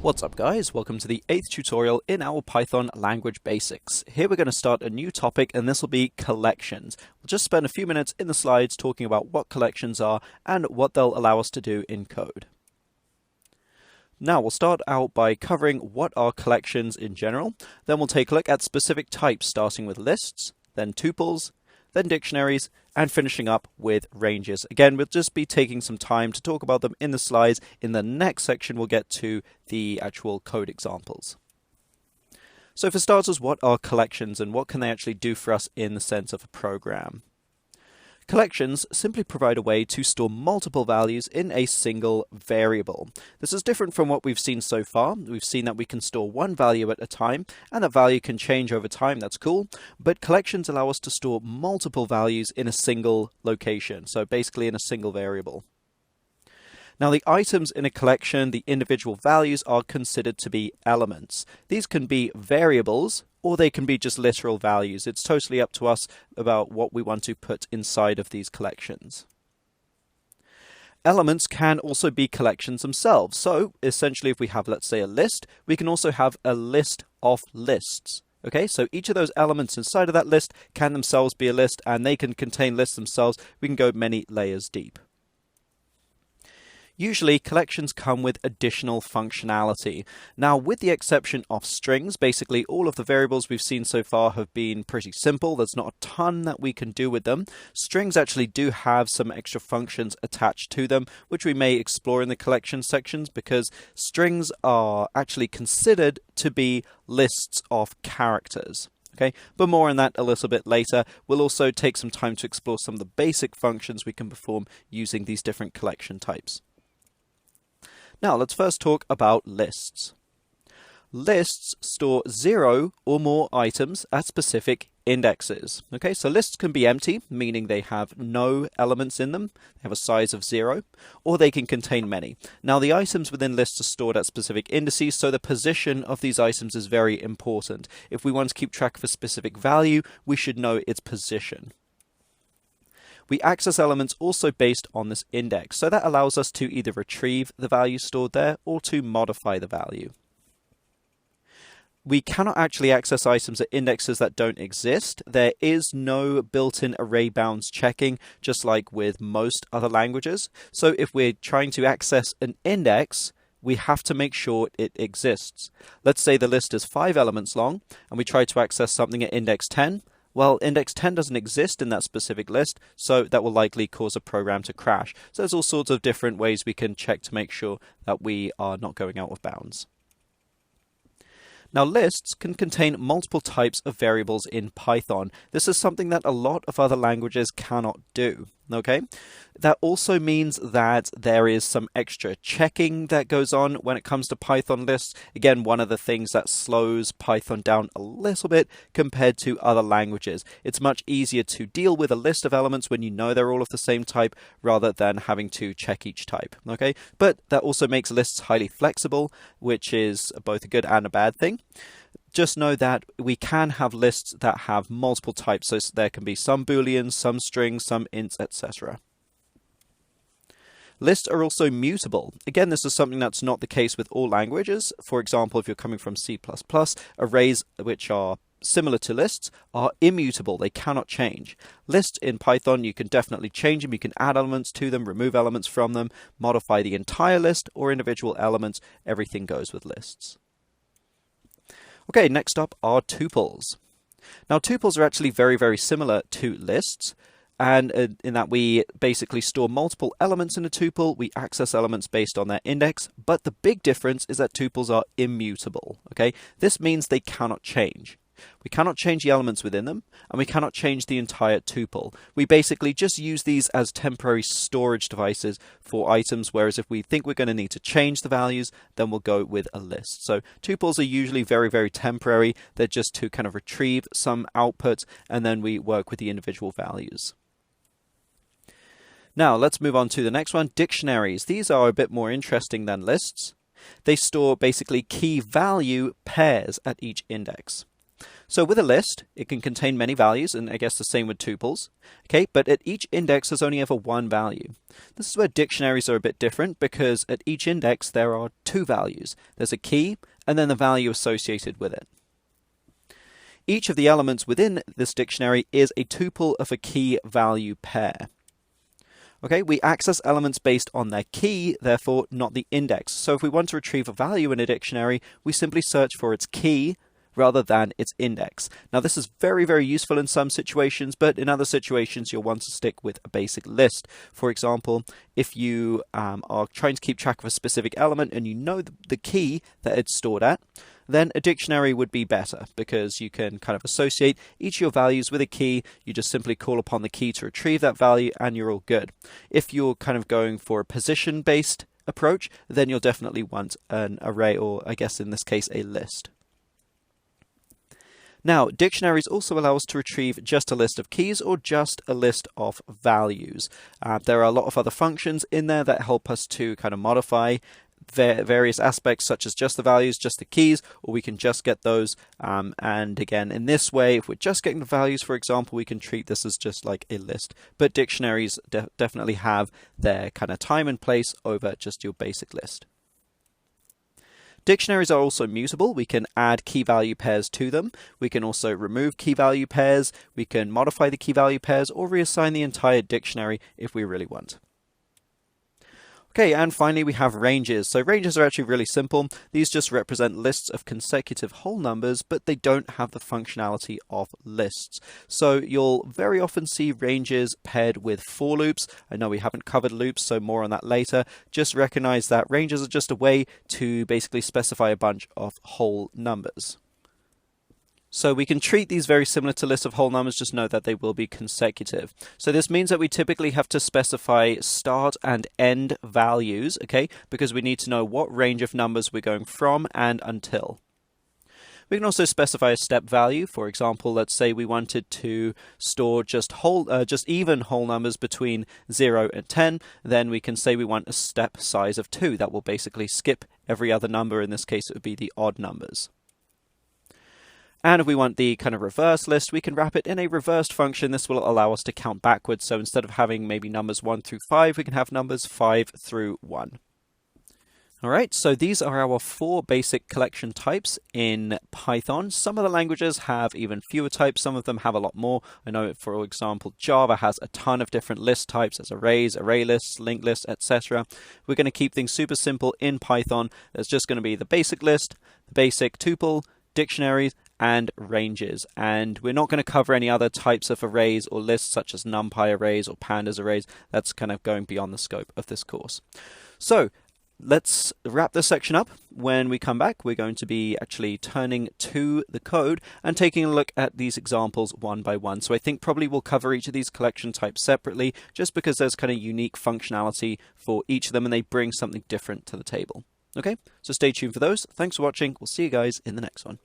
What's up guys, welcome to the 8th tutorial in our Python language basics. Here we're going to start a new topic and this will be collections. We'll just spend a few minutes in the slides talking about what collections are and what they'll allow us to do in code. Now we'll start out by covering what are collections in general, then we'll take a look at specific types starting with lists, then tuples, then dictionaries, and finishing up with ranges. Again, we'll just be taking some time to talk about them in the slides. In the next section, we'll get to the actual code examples. So for starters, what are collections and what can they actually do for us in the sense of a program? Collections simply provide a way to store multiple values in a single variable. This is different from what we've seen so far. We've seen that we can store one value at a time, and that value can change over time. That's cool. But collections allow us to store multiple values in a single location, so basically in a single variable. Now, the items in a collection, the individual values, are considered to be elements. These can be variables, or they can be just literal values. It's totally up to us about what we want to put inside of these collections. Elements can also be collections themselves. So, essentially, if we have, let's say, a list, we can also have a list of lists. Okay, so each of those elements inside of that list can themselves be a list, and they can contain lists themselves. We can go many layers deep. Usually, collections come with additional functionality. Now, with the exception of strings, basically all of the variables we've seen so far have been pretty simple. There's not a ton that we can do with them. Strings actually do have some extra functions attached to them, which we may explore in the collection sections, because strings are actually considered to be lists of characters. Okay, but more on that a little bit later. We'll also take some time to explore some of the basic functions we can perform using these different collection types. Now, let's first talk about lists. Lists store 0 or more items at specific indexes. Okay, so lists can be empty, meaning they have no elements in them, they have a size of 0, or they can contain many. Now, the items within lists are stored at specific indices, so the position of these items is very important. If we want to keep track of a specific value, we should know its position. We access elements also based on this index, so that allows us to either retrieve the value stored there or to modify the value. We cannot actually access items at indexes that don't exist. There is no built-in array bounds checking, just like with most other languages. So if we're trying to access an index, we have to make sure it exists. Let's say the list is 5 elements long, and we try to access something at index 10. Well, index 10 doesn't exist in that specific list, so that will likely cause a program to crash. So there's all sorts of different ways we can check to make sure that we are not going out of bounds. Now, lists can contain multiple types of variables in Python. This is something that a lot of other languages cannot do. Okay, that also means that there is some extra checking that goes on when it comes to Python lists. Again, one of the things that slows Python down a little bit compared to other languages. It's much easier to deal with a list of elements when you know they're all of the same type rather than having to check each type. Okay, but that also makes lists highly flexible, which is both a good and a bad thing. Just know that we can have lists that have multiple types, so there can be some booleans, some strings, some ints, etc. Lists are also mutable. Again, this is something that's not the case with all languages. For example, if you're coming from C++, arrays which are similar to lists are immutable. They cannot change. Lists in Python, you can definitely change them. You can add elements to them, remove elements from them, modify the entire list or individual elements. Everything goes with lists. Okay, next up are tuples. Now, tuples are actually very, very similar to lists, and in that we basically store multiple elements in a tuple. We access elements based on their index, but the big difference is that tuples are immutable. Okay, this means they cannot change. We cannot change the elements within them, and we cannot change the entire tuple. We basically just use these as temporary storage devices for items, whereas if we think we're going to need to change the values, then we'll go with a list. So tuples are usually very, very temporary. They're just to kind of retrieve some output, and then we work with the individual values. Now, let's move on to the next one, dictionaries. These are a bit more interesting than lists. They store basically key value pairs at each index. So with a list, it can contain many values, and I guess the same with tuples. Okay, but at each index there's only ever one value. This is where dictionaries are a bit different, because at each index there are two values. There's a key and then the value associated with it. Each of the elements within this dictionary is a tuple of a key value pair. Okay, we access elements based on their key, therefore not the index. So if we want to retrieve a value in a dictionary, we simply search for its key rather than its index. Now this is very, very useful in some situations, but in other situations you'll want to stick with a basic list. For example, if you are trying to keep track of a specific element and you know the key that it's stored at, then a dictionary would be better, because you can kind of associate each of your values with a key. You just simply call upon the key to retrieve that value and you're all good. If you're kind of going for a position-based approach, then you'll definitely want an array, or I guess in this case a list. Now, dictionaries also allow us to retrieve just a list of keys or just a list of values. There are a lot of other functions in there that help us to kind of modify various aspects, such as just the values, just the keys, or we can just get those. And again, in this way, if we're just getting the values, for example, we can treat this as just like a list. But dictionaries definitely have their kind of time and place over just your basic list. Dictionaries are also mutable. We can add key value pairs to them. We can also remove key value pairs. We can modify the key value pairs or reassign the entire dictionary if we really want. Okay, and finally we have ranges. So ranges are actually really simple. These just represent lists of consecutive whole numbers, but they don't have the functionality of lists. So you'll very often see ranges paired with for loops. I know we haven't covered loops, so more on that later. Just recognize that ranges are just a way to basically specify a bunch of whole numbers. So we can treat these very similar to lists of whole numbers, just note that they will be consecutive. So this means that we typically have to specify start and end values, okay, because we need to know what range of numbers we're going from and until. We can also specify a step value. For example, let's say we wanted to store just even whole numbers between 0 and 10, then we can say we want a step size of 2. That will basically skip every other number. In this case, it would be the odd numbers. And if we want the kind of reverse list, we can wrap it in a reversed function. This will allow us to count backwards. So instead of having maybe numbers 1 through 5, we can have numbers 5 through 1. All right, so these are our 4 basic collection types in Python. Some of the languages have even fewer types. Some of them have a lot more. I know, for example, Java has a ton of different list types. There's arrays, array lists, linked lists, etc. We're going to keep things super simple in Python. There's just going to be the basic list, the basic tuple, dictionaries, and ranges. And we're not going to cover any other types of arrays or lists, such as NumPy arrays or pandas arrays. That's kind of going beyond the scope of this course. So let's wrap this section up. When we come back, we're going to be actually turning to the code and taking a look at these examples one by one. So I think probably we'll cover each of these collection types separately, just because there's kind of unique functionality for each of them and they bring something different to the table. Okay, so stay tuned for those. Thanks for watching. We'll see you guys in the next one.